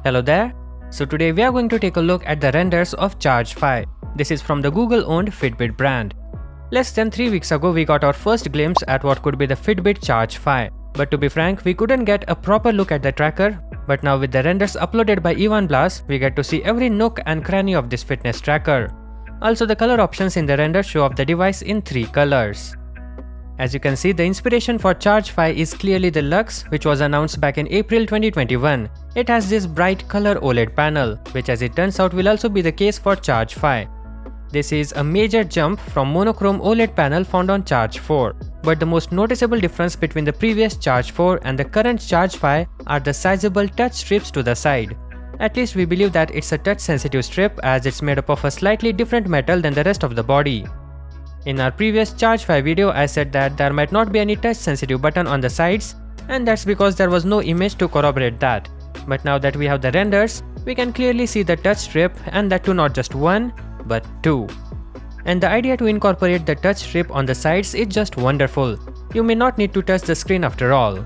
Hello there. So today we are going to take a look at the renders of Charge 5. This is from the Google-owned Fitbit brand. Less than 3 weeks ago we got our first glimpse at what could be the Fitbit Charge 5. But to be frank, we couldn't get a proper look at the tracker. But now with the renders uploaded by Evan Blass, we get to see every nook and cranny of this fitness tracker. Also, the color options in the render show off the device in 3 colors. As you can see, the inspiration for Charge 5 is clearly the Lux, which was announced back in April 2021. It has this bright color OLED panel, which as it turns out will also be the case for Charge 5. This is a major jump from monochrome OLED panel found on Charge 4. But the most noticeable difference between the previous Charge 4 and the current Charge 5 are the sizable touch strips to the side. At least we believe that it's a touch sensitive strip as it's made up of a slightly different metal than the rest of the body. In our previous Charge 5 video, I said that there might not be any touch sensitive button on the sides, and that's because there was no image to corroborate that. But now that we have the renders, we can clearly see the touch strip, and that too not just one, but 2. And the idea to incorporate the touch strip on the sides is just wonderful. You may not need to touch the screen after all.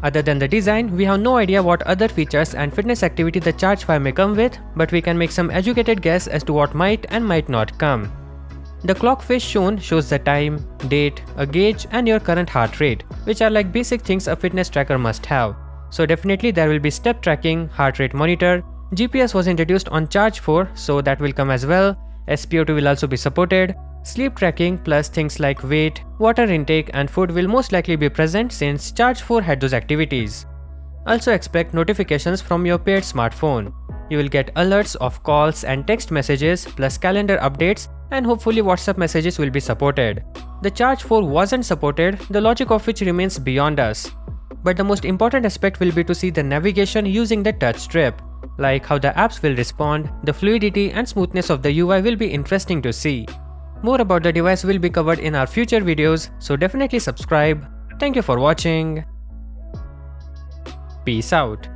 Other than the design, we have no idea what other features and fitness activity the Charge 5 may come with, but we can make some educated guess as to what might and might not come. The clock face shown shows the time, date, a gauge and your current heart rate, which are like basic things a fitness tracker must have. So definitely there will be step tracking, heart rate monitor, GPS was introduced on Charge 4, so that will come as well, SpO2 will also be supported, sleep tracking plus things like weight, water intake and food will most likely be present since Charge 4 had those activities. Also expect notifications from your paired smartphone. You will get alerts of calls and text messages plus calendar updates, and hopefully WhatsApp messages will be supported. The Charge 4 wasn't supported, the logic of which remains beyond us. But the most important aspect will be to see the navigation using the touch strip. Like how the apps will respond, the fluidity and smoothness of the UI will be interesting to see. More about the device will be covered in our future videos, so definitely subscribe. Thank you for watching. Peace out.